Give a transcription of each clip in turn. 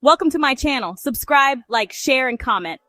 Welcome to my channel. Subscribe, like, share, and comment.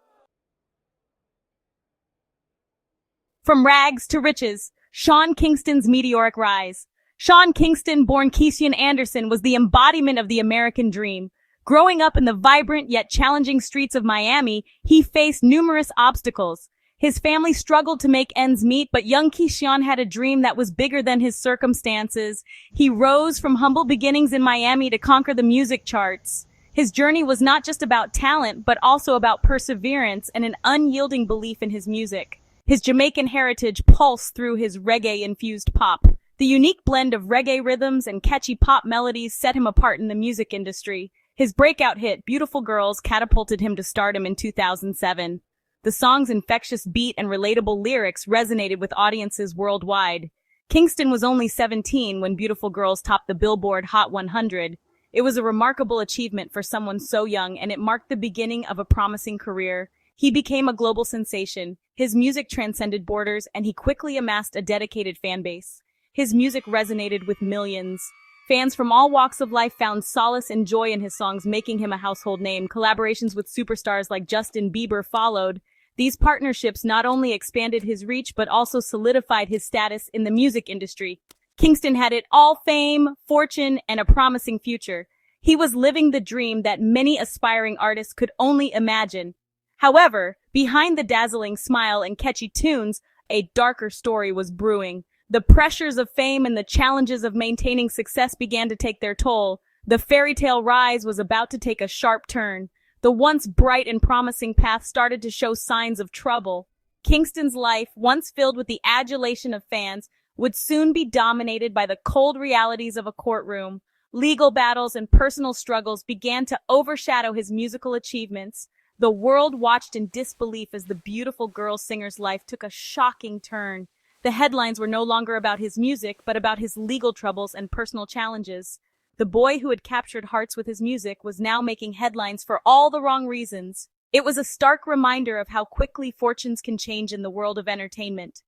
From rags to riches, Sean Kingston's meteoric rise. Sean Kingston, born Keishan Anderson, was the embodiment of the American dream. Growing up in the vibrant yet challenging streets of Miami, he faced numerous obstacles. His family struggled to make ends meet, but young Keishan had a dream that was bigger than his circumstances. He rose from humble beginnings in Miami to conquer the music charts. His journey was not just about talent, but also about perseverance and an unyielding belief in his music. His Jamaican heritage pulsed through his reggae-infused pop. The unique blend of reggae rhythms and catchy pop melodies set him apart in the music industry. His breakout hit, Beautiful Girls, catapulted him to stardom in 2007. The song's infectious beat and relatable lyrics resonated with audiences worldwide. Kingston was only 17 when Beautiful Girls topped the Billboard Hot 100. It was a remarkable achievement for someone so young, and it marked the beginning of a promising career. He became a global sensation. His music transcended borders, and he quickly amassed a dedicated fan base. His music resonated with millions. Fans from all walks of life found solace and joy in his songs, making him a household name. Collaborations with superstars like Justin Bieber followed. These partnerships not only expanded his reach, but also solidified his status in the music industry. Kingston had it all: fame, fortune, and a promising future. He was living the dream that many aspiring artists could only imagine. However, behind the dazzling smile and catchy tunes, a darker story was brewing. The pressures of fame and the challenges of maintaining success began to take their toll. The fairy tale rise was about to take a sharp turn. The once bright and promising path started to show signs of trouble. Kingston's life, once filled with the adulation of fans, would soon be dominated by the cold realities of a courtroom. Legal battles and personal struggles began to overshadow his musical achievements. The world watched in disbelief as the beautiful girl singer's life took a shocking turn. The headlines were no longer about his music, but about his legal troubles and personal challenges. The boy who had captured hearts with his music was now making headlines for all the wrong reasons. It was a stark reminder of how quickly fortunes can change in the world of entertainment.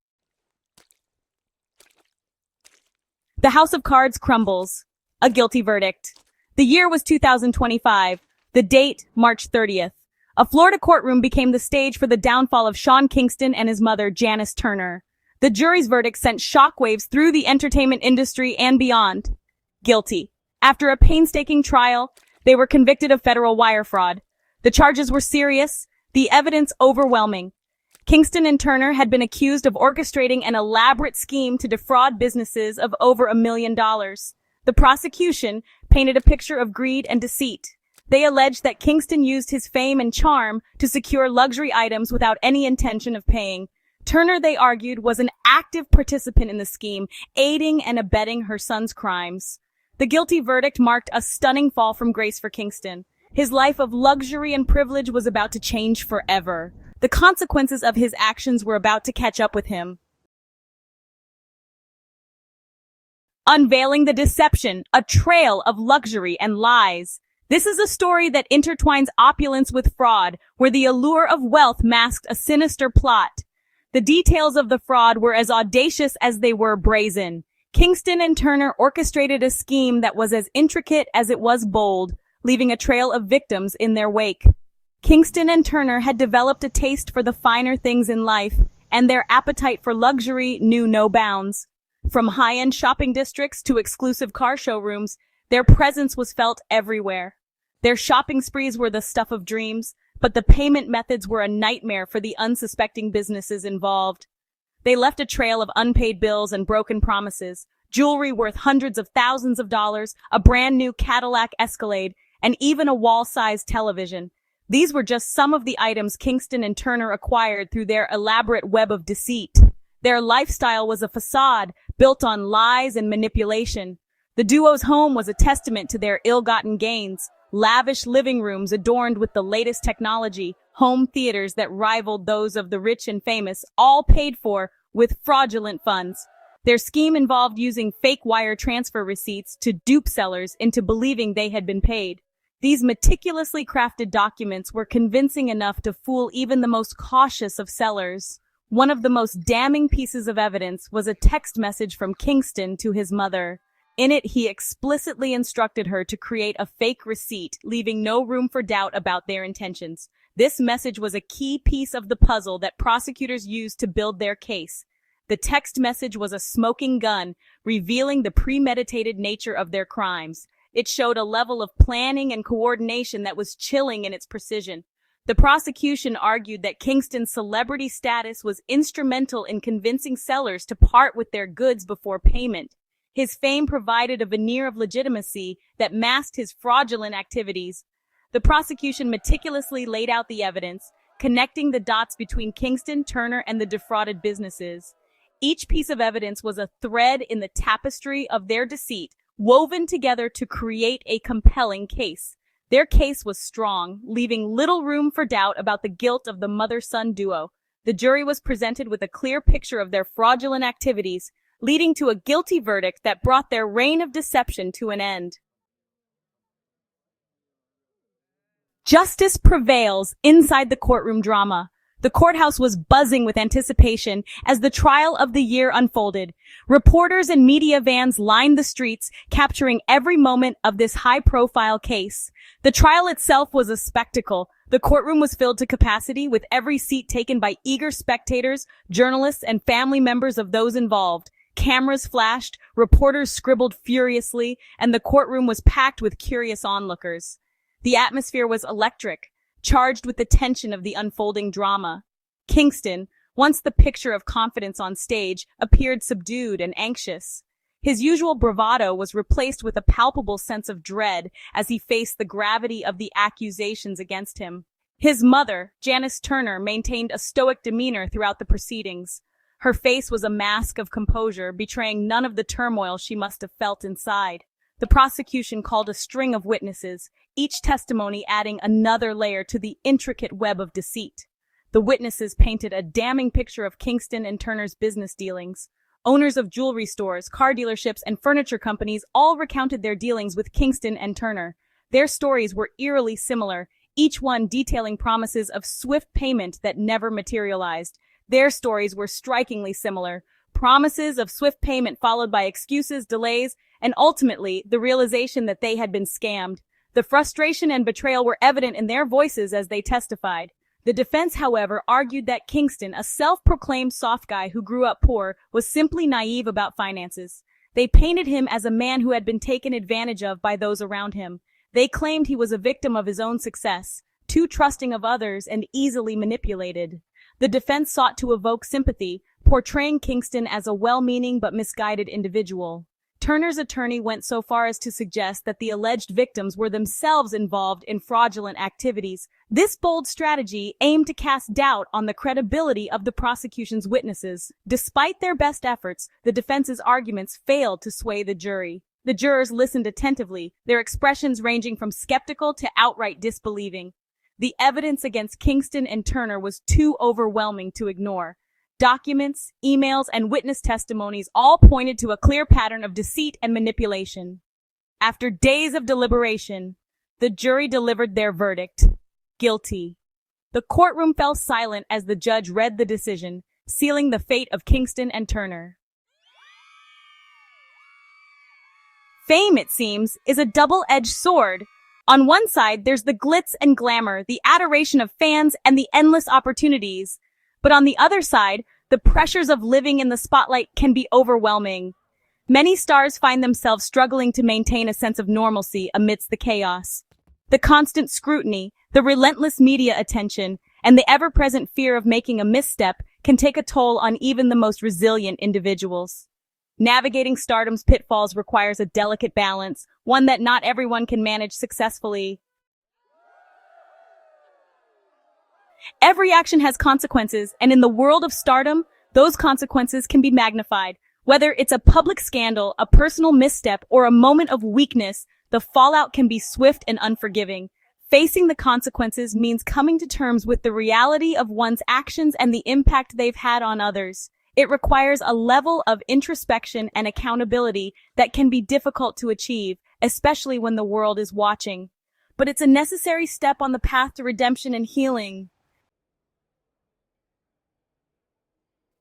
The House of Cards crumbles. A guilty verdict. The year was 2025. The date, March 30th. A Florida courtroom became the stage for the downfall of Sean Kingston and his mother, Janice Turner. The jury's verdict sent shockwaves through the entertainment industry and beyond. Guilty. After a painstaking trial, they were convicted of federal wire fraud. The charges were serious, the evidence overwhelming. Kingston and Turner had been accused of orchestrating an elaborate scheme to defraud businesses of over $1 million. The prosecution painted a picture of greed and deceit. They alleged that Kingston used his fame and charm to secure luxury items without any intention of paying. Turner, they argued, was an active participant in the scheme, aiding and abetting her son's crimes. The guilty verdict marked a stunning fall from grace for Kingston. His life of luxury and privilege was about to change forever. The consequences of his actions were about to catch up with him. Unveiling the Deception, a trail of luxury and lies. This is a story that intertwines opulence with fraud, where the allure of wealth masked a sinister plot. The details of the fraud were as audacious as they were brazen. Kingston and Turner orchestrated a scheme that was as intricate as it was bold, leaving a trail of victims in their wake. Kingston and Turner had developed a taste for the finer things in life, and their appetite for luxury knew no bounds. From high-end shopping districts to exclusive car showrooms, their presence was felt everywhere. Their shopping sprees were the stuff of dreams, but the payment methods were a nightmare for the unsuspecting businesses involved. They left a trail of unpaid bills and broken promises, jewelry worth hundreds of thousands of dollars, a brand new Cadillac Escalade, and even a wall-sized television. These were just some of the items Kingston and Turner acquired through their elaborate web of deceit. Their lifestyle was a facade built on lies and manipulation. The duo's home was a testament to their ill-gotten gains. Lavish living rooms adorned with the latest technology, home theaters that rivaled those of the rich and famous, all paid for with fraudulent funds. Their scheme involved using fake wire transfer receipts to dupe sellers into believing they had been paid. These meticulously crafted documents were convincing enough to fool even the most cautious of sellers. One of the most damning pieces of evidence was a text message from Kingston to his mother. In it, he explicitly instructed her to create a fake receipt, leaving no room for doubt about their intentions. This message was a key piece of the puzzle that prosecutors used to build their case. The text message was a smoking gun, revealing the premeditated nature of their crimes. It showed a level of planning and coordination that was chilling in its precision. The prosecution argued that Kingston's celebrity status was instrumental in convincing sellers to part with their goods before payment. His fame provided a veneer of legitimacy that masked his fraudulent activities. The prosecution meticulously laid out the evidence, connecting the dots between Kingston, Turner, and the defrauded businesses. Each piece of evidence was a thread in the tapestry of their deceit, woven together to create a compelling case. Their case was strong, leaving little room for doubt about the guilt of the mother-son duo. The jury was presented with a clear picture of their fraudulent activities, leading to a guilty verdict that brought their reign of deception to an end. Justice prevails inside the courtroom drama. The courthouse was buzzing with anticipation as the trial of the year unfolded. Reporters and media vans lined the streets, capturing every moment of this high-profile case. The trial itself was a spectacle. The courtroom was filled to capacity, with every seat taken by eager spectators, journalists, and family members of those involved. Cameras flashed, reporters scribbled furiously, and the courtroom was packed with curious onlookers. The atmosphere was electric, charged with the tension of the unfolding drama. Kingston, once the picture of confidence on stage, appeared subdued and anxious. His usual bravado was replaced with a palpable sense of dread as he faced the gravity of the accusations against him. His mother, Janice Turner, maintained a stoic demeanor throughout the proceedings. Her face was a mask of composure, betraying none of the turmoil she must have felt inside. The prosecution called a string of witnesses, each testimony adding another layer to the intricate web of deceit. The witnesses painted a damning picture of Kingston and Turner's business dealings. Owners of jewelry stores, car dealerships, and furniture companies all recounted their dealings with Kingston and Turner. Their stories were eerily similar, each one detailing promises of swift payment that never materialized. Their stories were strikingly similar. Promises of swift payment followed by excuses, delays, and ultimately the realization that they had been scammed. The frustration and betrayal were evident in their voices as they testified. The defense, however, argued that Kingston, a self-proclaimed soft guy who grew up poor, was simply naive about finances. They painted him as a man who had been taken advantage of by those around him. They claimed he was a victim of his own success, too trusting of others and easily manipulated. The defense sought to evoke sympathy, portraying Kingston as a well-meaning but misguided individual. Turner's attorney went so far as to suggest that the alleged victims were themselves involved in fraudulent activities. This bold strategy aimed to cast doubt on the credibility of the prosecution's witnesses. Despite their best efforts, the defense's arguments failed to sway the jury. The jurors listened attentively, their expressions ranging from skeptical to outright disbelieving. The evidence against Kingston and Turner was too overwhelming to ignore. Documents, emails, and witness testimonies all pointed to a clear pattern of deceit and manipulation. After days of deliberation, the jury delivered their verdict: guilty. The courtroom fell silent as the judge read the decision, sealing the fate of Kingston and Turner. Fame, it seems, is a double-edged sword. On one side, there's the glitz and glamour, the adoration of fans, and the endless opportunities. But on the other side, the pressures of living in the spotlight can be overwhelming. Many stars find themselves struggling to maintain a sense of normalcy amidst the chaos. The constant scrutiny, the relentless media attention, and the ever-present fear of making a misstep can take a toll on even the most resilient individuals. Navigating stardom's pitfalls requires a delicate balance, one that not everyone can manage successfully. Every action has consequences, and in the world of stardom, those consequences can be magnified. Whether it's a public scandal, a personal misstep, or a moment of weakness, the fallout can be swift and unforgiving. Facing the consequences means coming to terms with the reality of one's actions and the impact they've had on others. It requires a level of introspection and accountability that can be difficult to achieve, especially when the world is watching. But it's a necessary step on the path to redemption and healing.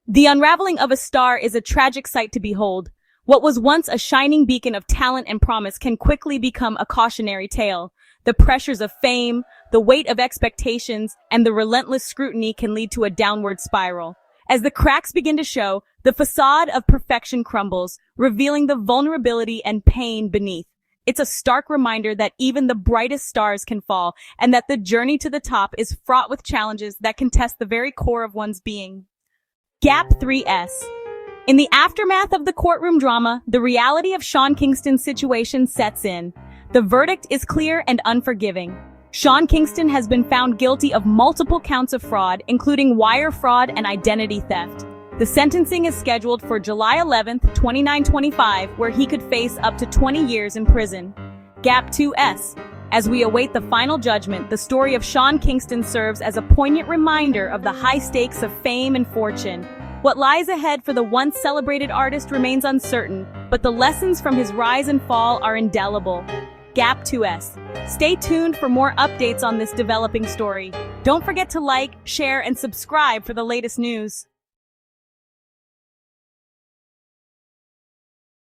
The unraveling of a star is a tragic sight to behold. What was once a shining beacon of talent and promise can quickly become a cautionary tale. The pressures of fame, the weight of expectations, and the relentless scrutiny can lead to a downward spiral. As the cracks begin to show, the facade of perfection crumbles, revealing the vulnerability and pain beneath. It's a stark reminder that even the brightest stars can fall, and that the journey to the top is fraught with challenges that can test the very core of one's being. Gap 3S. In the aftermath of the courtroom drama, the reality of Sean Kingston's situation sets in. The verdict is clear and unforgiving. Sean Kingston has been found guilty of multiple counts of fraud, including wire fraud and identity theft. The sentencing is scheduled for July 11, 2925, where he could face up to 20 years in prison. Gap 2S. As we await the final judgment, the story of Sean Kingston serves as a poignant reminder of the high stakes of fame and fortune. What lies ahead for the once celebrated artist remains uncertain, but the lessons from his rise and fall are indelible. Gap 2S. Stay tuned for more updates on this developing story. Don't forget to like, share, and subscribe for the latest news.